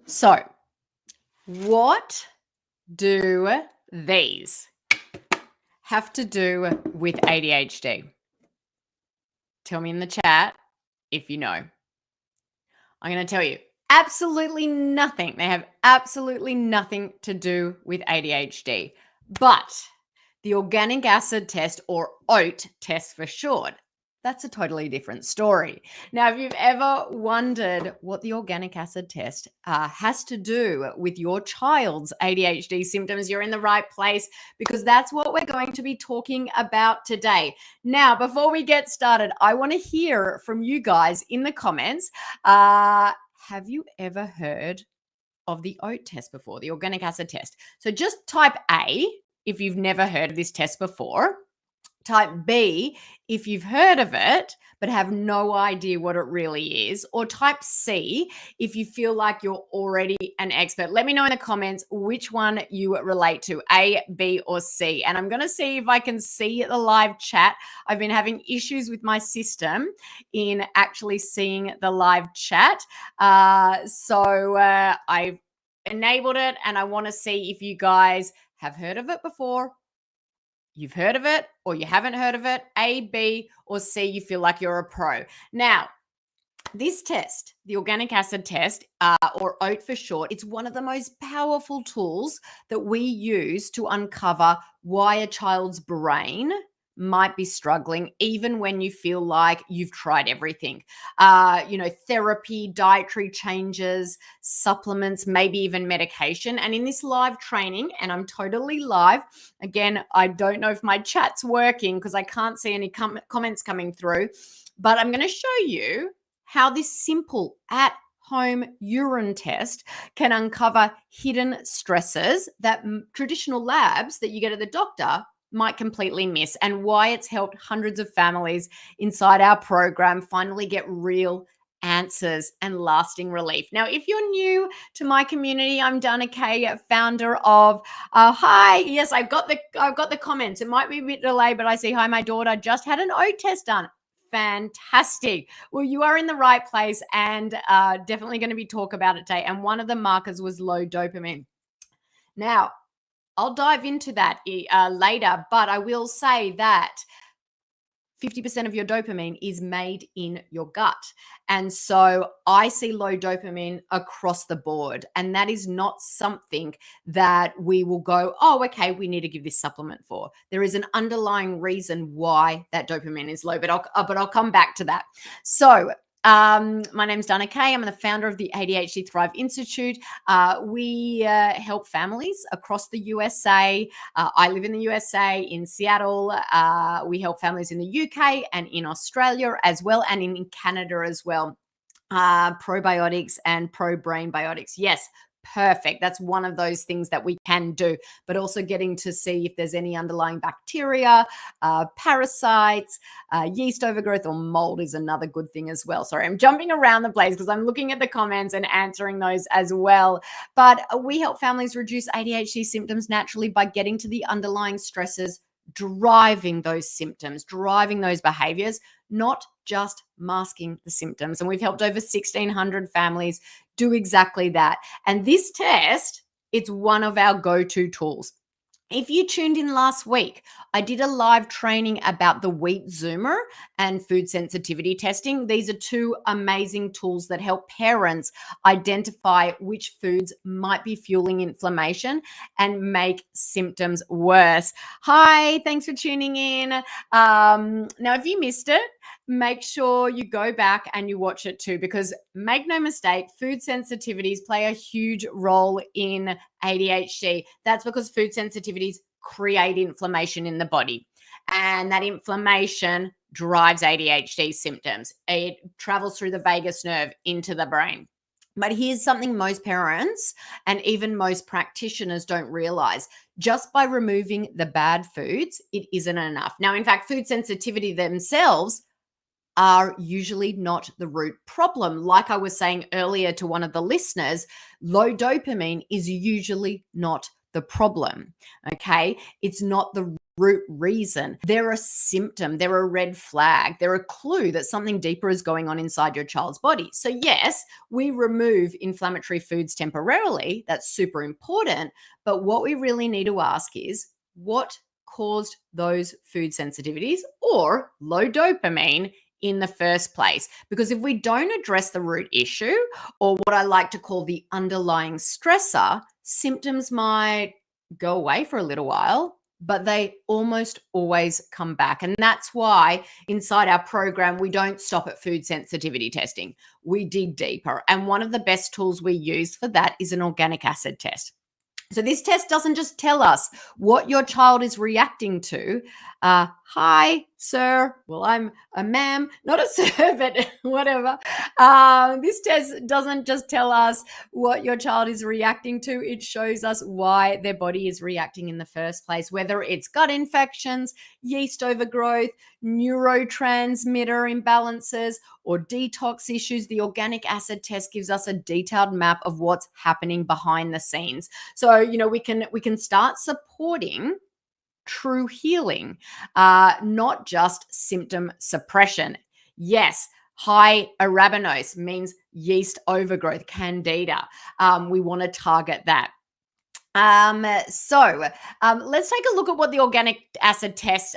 So, what do these have to do with ADHD? Tell me in the chat if you know. I'm going to tell you absolutely nothing. They have absolutely nothing to do with ADHD. But the organic acid test, or OAT test for short, that's a totally different story. Now, if you've ever wondered what the organic acid test has to do with your child's ADHD symptoms, you're in the right place, because that's what we're going to be talking about today. Now, before we get started, I want to hear from you guys in the comments. Have you ever heard of the OAT test before, the organic acid test? So just type A if you've never heard of this test before. Type B if you've heard of it but have no idea what it really is. Or type C if you feel like you're already an expert. Let me know in the comments which one you relate to, A, B, or C. And I'm going to see if I can see the live chat. I've been having issues with my system in actually seeing the live chat. So I've enabled it, and I want to see if you guys have heard of it before, you've heard of it, or you haven't heard of it. A, B, or C, you feel like you're a pro. Now, this test, the organic acid test, or OAT for short, it's one of the most powerful tools that we use to uncover why a child's brain might be struggling, even when you feel like you've tried everything. Therapy, dietary changes, supplements, maybe even medication. And in this live training, and I'm totally live, again, I don't know if my chat's working because I can't see any comments coming through, but I'm going to show you how this simple at-home urine test can uncover hidden stresses that traditional labs that you get at the doctor might completely miss, and why it's helped hundreds of families inside our program finally get real answers and lasting relief. Now, if you're new to my community, I'm Dana Kay, founder of hi. Yes, I've got the comments. It might be a bit delayed, but I see hi. My daughter just had an OAT test done. Fantastic. Well, you are in the right place, and definitely going to be talk about it today. And one of the markers was low dopamine. Now, I'll dive into that later, but I will say that 50% of your dopamine is made in your gut. And so I see low dopamine across the board. And that is not something that we will go, oh, okay, we need to give this supplement for. There is an underlying reason why that dopamine is low, but I'll come back to that. So my name's Dana Kay. I'm the founder of the ADHD Thrive Institute. We help families across the USA. I live in the USA, in Seattle. We help families in the UK and in Australia as well, and in Canada as well. Probiotics and pro-brain biotics. Yes, perfect. That's one of those things that we can do, but also getting to see if there's any underlying bacteria, parasites, yeast overgrowth, or mold is another good thing as well. Sorry, I'm jumping around the place because I'm looking at the comments and answering those as well. But we help families reduce ADHD symptoms naturally by getting to the underlying stresses driving those symptoms, driving those behaviors, not just masking the symptoms. And we've helped over 1,600 families do exactly that. And this test, it's one of our go-to tools. If you tuned in last week, I did a live training about the wheat zoomer and food sensitivity testing. These are two amazing tools that help parents identify which foods might be fueling inflammation and make symptoms worse. Hi, thanks for tuning in. Now, if you missed it, make sure you go back and you watch it too, because make no mistake, food sensitivities play a huge role in ADHD. That's because food sensitivities create inflammation in the body, and that inflammation drives ADHD symptoms. It travels through the vagus nerve into the brain. But here's something most parents and even most practitioners don't realize. Just by removing the bad foods, it isn't enough. Now, in fact, food sensitivity themselves are usually not the root problem. Like I was saying earlier to one of the listeners, low dopamine is usually not the problem, okay? It's not the root reason. They're a symptom, they're a red flag, they're a clue that something deeper is going on inside your child's body. So, yes, we remove inflammatory foods temporarily. That's super important. But what we really need to ask is what caused those food sensitivities or low dopamine in the first place? Because if we don't address the root issue, or what I like to call the underlying stressor, symptoms might go away for a little while, but they almost always come back. And that's why inside our program, we don't stop at food sensitivity testing. We dig deeper. And one of the best tools we use for that is an organic acid test. So this test doesn't just tell us what your child is reacting to. Hi, sir. Well, I'm a ma'am, not a sir, but whatever. This test doesn't just tell us what your child is reacting to. It shows us why their body is reacting in the first place, whether it's gut infections, yeast overgrowth, neurotransmitter imbalances, or detox issues. The organic acid test gives us a detailed map of what's happening behind the scenes. So, we can start supporting true healing, not just symptom suppression. Yes, high arabinose means yeast overgrowth, candida. We want to target that. Let's take a look at what the organic acid test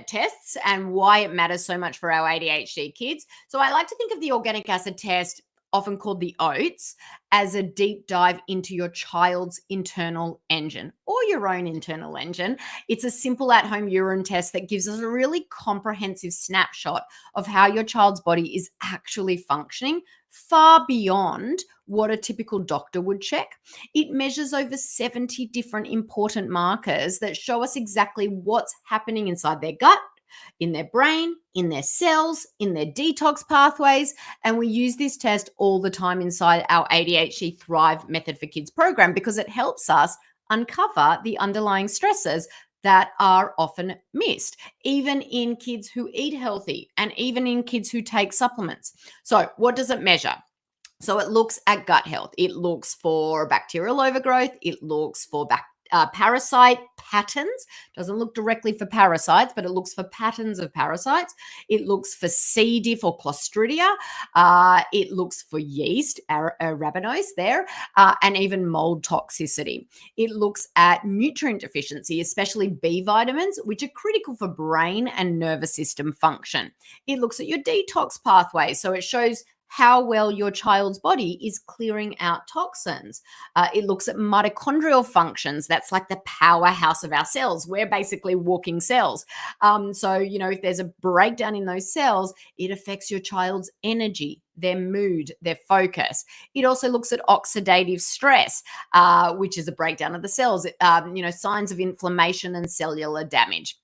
tests and why it matters so much for our ADHD kids. So I like to think of the organic acid test, often called the OATs, as a deep dive into your child's internal engine or your own internal engine. It's a simple at-home urine test that gives us a really comprehensive snapshot of how your child's body is actually functioning, far beyond what a typical doctor would check. It measures over 70 different important markers that show us exactly what's happening inside their gut, in their brain, in their cells, in their detox pathways. And we use this test all the time inside our ADHD Thrive Method for Kids program because it helps us uncover the underlying stressors that are often missed, even in kids who eat healthy and even in kids who take supplements. So what does it measure? So it looks at gut health. It looks for bacterial overgrowth. It looks for parasite patterns. Doesn't look directly for parasites, but it looks for patterns of parasites. It looks for C. diff or Clostridia. It looks for yeast, arabinose there, and even mold toxicity. It looks at nutrient deficiency, especially B vitamins, which are critical for brain and nervous system function. It looks at your detox pathways. So it shows how well your child's body is clearing out toxins. It looks at mitochondrial functions. That's like the powerhouse of our cells. We're basically walking cells. If there's a breakdown in those cells, it affects your child's energy, their mood, their focus. It also looks at oxidative stress, which is a breakdown of the cells, signs of inflammation and cellular damage.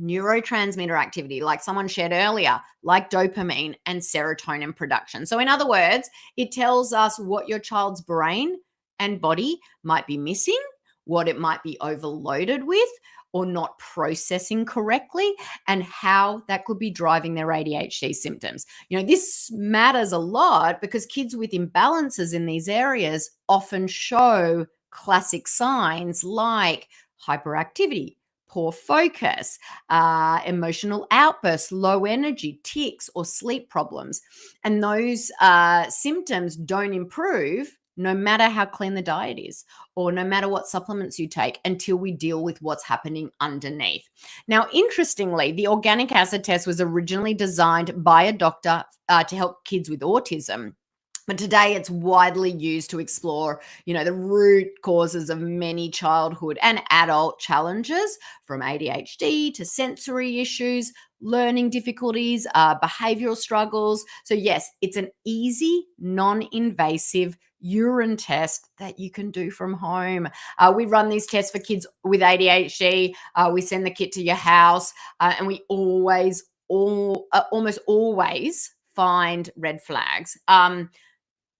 Neurotransmitter activity, like someone shared earlier, like dopamine and serotonin production. So in other words, it tells us what your child's brain and body might be missing, what it might be overloaded with or not processing correctly, and how that could be driving their ADHD symptoms. This matters a lot because kids with imbalances in these areas often show classic signs like hyperactivity, poor focus, emotional outbursts, low energy, tics, or sleep problems. And those symptoms don't improve no matter how clean the diet is or no matter what supplements you take until we deal with what's happening underneath. Now, interestingly, the organic acid test was originally designed by a doctor to help kids with autism. But today it's widely used to explore, the root causes of many childhood and adult challenges, from ADHD to sensory issues, learning difficulties, behavioral struggles. So yes, it's an easy, non-invasive urine test that you can do from home. We run these tests for kids with ADHD. We send the kit to your house, and we almost always find red flags.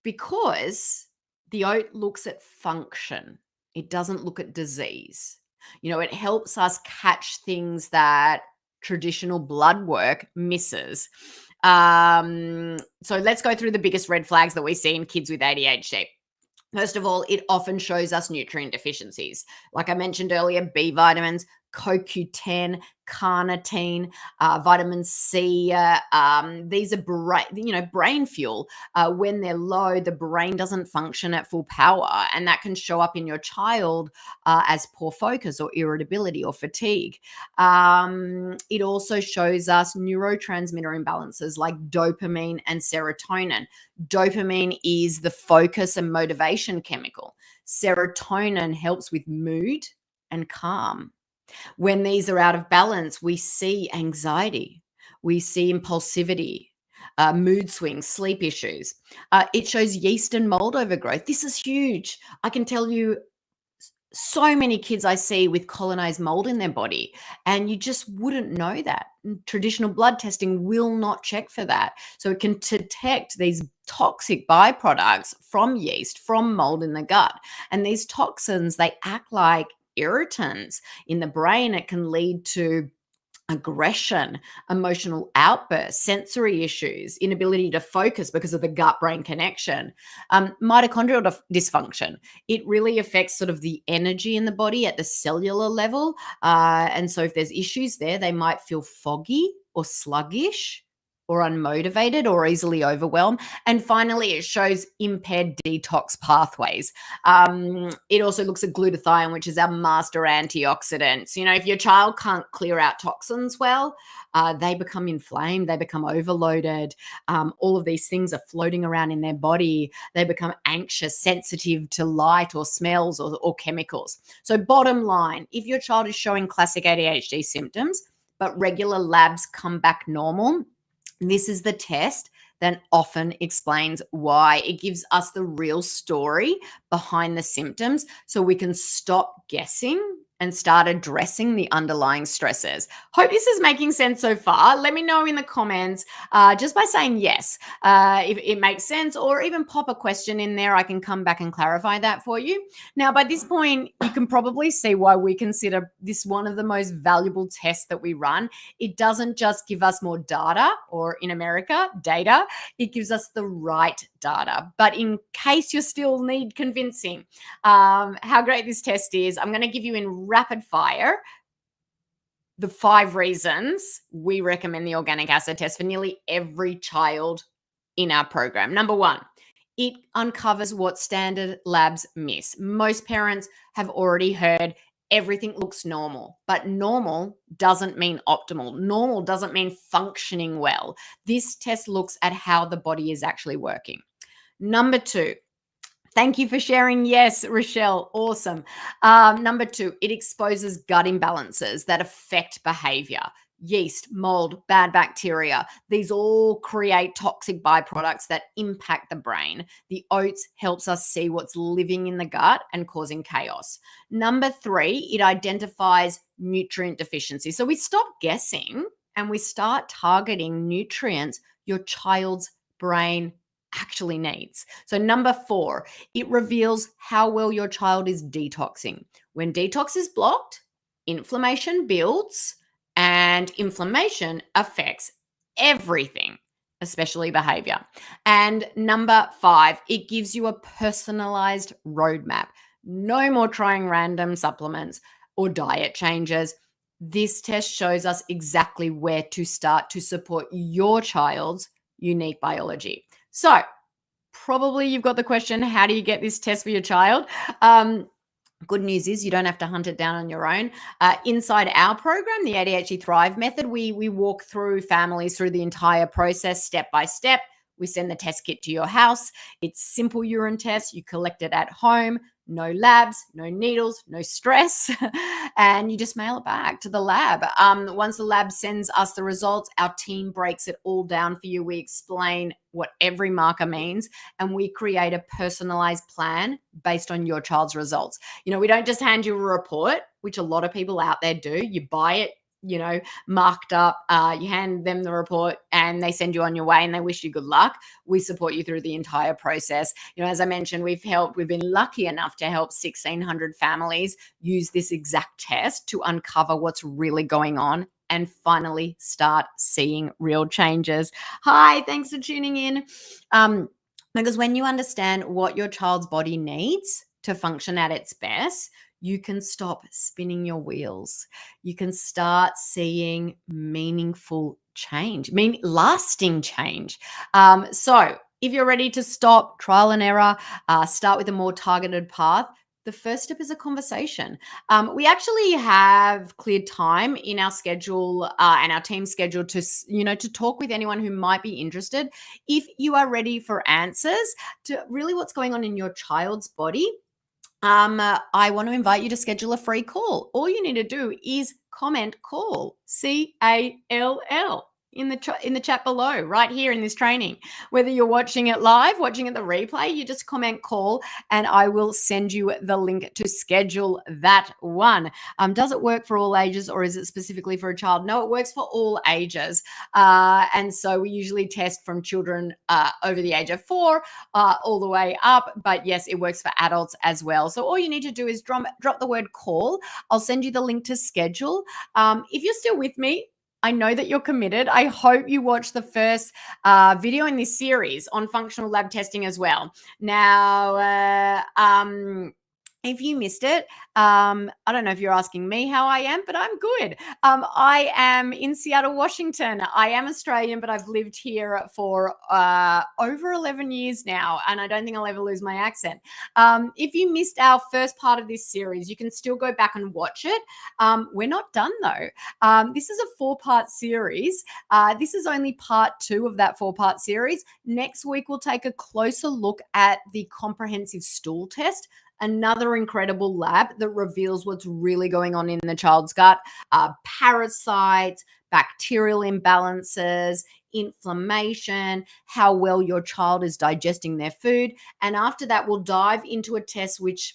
Because the OAT looks at function. It doesn't look at disease. It helps us catch things that traditional blood work misses. So let's go through the biggest red flags that we see in kids with ADHD. First of all, it often shows us nutrient deficiencies. Like I mentioned earlier, B vitamins, CoQ10, carnitine, vitamin C. These are brain fuel. When they're low, the brain doesn't function at full power, and that can show up in your child as poor focus or irritability or fatigue. It also shows us neurotransmitter imbalances like dopamine and serotonin. Dopamine is the focus and motivation chemical. Serotonin helps with mood and calm. When these are out of balance, we see anxiety, we see impulsivity, mood swings, sleep issues. It shows yeast and mold overgrowth. This is huge. I can tell you so many kids I see with colonized mold in their body, and you just wouldn't know that. Traditional blood testing will not check for that. So it can detect these toxic byproducts from yeast, from mold in the gut. And these toxins, they act like irritants in the brain. It can lead to aggression, emotional outbursts, sensory issues, inability to focus because of the gut brain connection, mitochondrial dysfunction. It really affects sort of the energy in the body at the cellular level. And so, if there's issues there, they might feel foggy or sluggish or unmotivated or easily overwhelmed. And finally, it shows impaired detox pathways. It also looks at glutathione, which is our master antioxidant. If your child can't clear out toxins well, they become inflamed, they become overloaded. All of these things are floating around in their body. They become anxious, sensitive to light or smells or chemicals. So bottom line, if your child is showing classic ADHD symptoms, but regular labs come back normal, this is the test that often explains why. It gives us the real story behind the symptoms so we can stop guessing and start addressing the underlying stresses. Hope this is making sense so far. Let me know in the comments just by saying yes if it makes sense, or even pop a question in there. I can come back and clarify that for you. Now, by this point, you can probably see why we consider this one of the most valuable tests that we run. It doesn't just give us more data, or in America, data. It gives us the right data. But in case you still need convincing how great this test is, I'm going to give you in rapid fire the 5 reasons we recommend the organic acid test for nearly every child in our program. Number 1, it uncovers what standard labs miss. Most parents have already heard everything looks normal, but normal doesn't mean optimal. Normal doesn't mean functioning well. This test looks at how the body is actually working. Number 2, thank you for sharing. Yes, Rochelle. Awesome. Number 2, it exposes gut imbalances that affect behavior. Yeast, mold, bad bacteria. These all create toxic byproducts that impact the brain. The oats helps us see what's living in the gut and causing chaos. Number 3, it identifies nutrient deficiency. So we stop guessing and we start targeting nutrients your child's brain actually needs. So number 4, it reveals how well your child is detoxing. When detox is blocked, inflammation builds, and inflammation affects everything, especially behavior. And number 5, it gives you a personalized roadmap. No more trying random supplements or diet changes. This test shows us exactly where to start to support your child's unique biology. So, probably you've got the question, how do you get this test for your child? Good news is you don't have to hunt it down on your own. Inside our program, the ADHD Thrive method, we walk through families through the entire process step by step. We send the test kit to your house. It's simple urine test. You collect it at home. No labs, no needles, no stress, and you just mail it back to the lab. Once the lab sends us the results, our team breaks it all down for you. We explain what every marker means, and we create a personalized plan based on your child's results. We don't just hand you a report, which a lot of people out there do. You buy it, marked up, you hand them the report and they send you on your way and they wish you good luck. We support you through the entire process. As I mentioned, we've been lucky enough to help 1,600 families use this exact test to uncover what's really going on and finally start seeing real changes. Hi, thanks for tuning in. Because when you understand what your child's body needs to function at its best, you can stop spinning your wheels. You can start seeing meaningful change, lasting change. So if you're ready to stop trial and error, start with a more targeted path, the first step is a conversation. We actually have cleared time in our schedule and our team schedule to talk with anyone who might be interested. If you are ready for answers to really what's going on in your child's body, I want to invite you to schedule a free call. All you need to do is comment call, CALL, in the chat below, right here in this training. Whether you're watching it live, watching it the replay, you just comment call, and I will send you the link to schedule that one. Does it work for all ages, or is it specifically for a child? No, it works for all ages, and so we usually test from children over the age of 4 all the way up. But yes, it works for adults as well. So all you need to do is drop the word call. I'll send you the link to schedule. If you're still with me, I know that you're committed. I hope you watch the first video in this series on functional lab testing as well. Now, if you missed it, I don't know if you're asking me how I am, but I'm good. I am in Seattle, Washington. I am Australian, but I've lived here for over 11 years now, and I don't think I'll ever lose my accent. If you missed our first part of this series, you can still go back and watch it. We're not done, though. This is a 4-part series. This is only part 2 of that 4-part series. Next week, we'll take a closer look at the comprehensive stool test, another incredible lab that reveals what's really going on in the child's gut, parasites, bacterial imbalances, inflammation, how well your child is digesting their food. And after that, we'll dive into a test which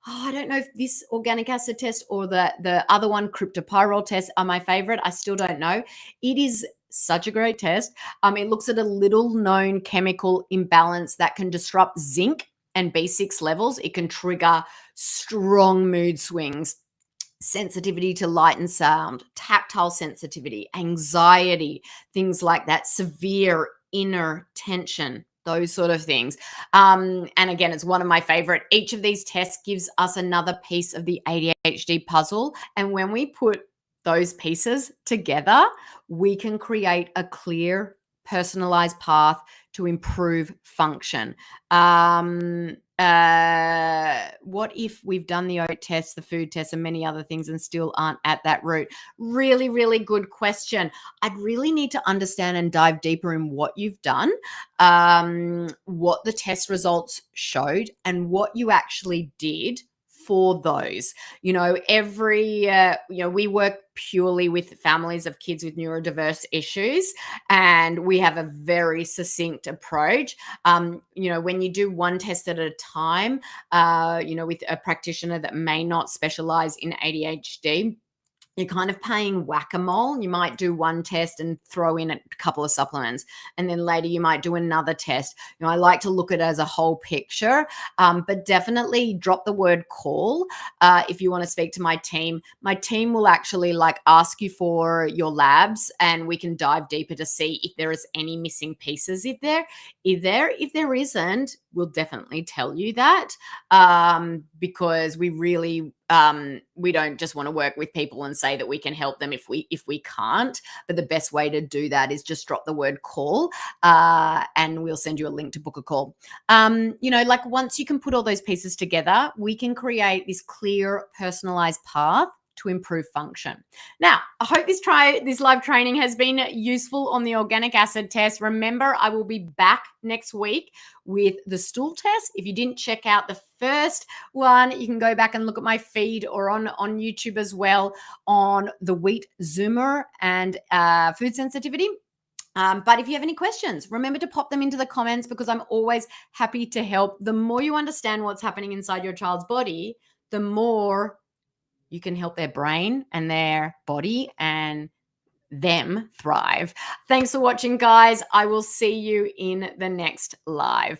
I don't know if this organic acid test or the other one, cryptopyrrole test, are my favorite. I still don't know. It is such a great test. It looks at a little known chemical imbalance that can disrupt zinc and B6 levels. It can trigger strong mood swings, sensitivity to light and sound, tactile sensitivity, anxiety, things like that, severe inner tension, those sort of things. And again, it's one of my favorite. Each of these tests gives us another piece of the ADHD puzzle. And when we put those pieces together, we can create a clear, personalized path to improve function. What if we've done the OAT test, the food test, and many other things and still aren't at that root? Really, really good question. I'd really need to understand and dive deeper in what you've done, what the test results showed, and what you actually did for those. We work purely with families of kids with neurodiverse issues, and we have a very succinct approach. When you do one test at a time, with a practitioner that may not specialize in ADHD, you're kind of playing whack-a-mole. You might do one test and throw in a couple of supplements, and then later you might do another test. I like to look at it as a whole picture, but definitely drop the word call if you want to speak to my team. My team will actually ask you for your labs, and we can dive deeper to see if there is any missing pieces. If there isn't, we'll definitely tell you that, because we really we don't just want to work with people and say that we can help them if we can't. But the best way to do that is just drop the word call, and we'll send you a link to book a call. Once you can put all those pieces together, we can create this clear, personalized path to improve function. Now, I hope this live training has been useful on the organic acid test. Remember, I will be back next week with the stool test. If you didn't check out the first one, you can go back and look at my feed or on YouTube as well on the wheat zoomer and food sensitivity. But if you have any questions, remember to pop them into the comments, because I'm always happy to help. The more you understand what's happening inside your child's body, the more you can help their brain and their body and them thrive. Thanks for watching, guys. I will see you in the next live.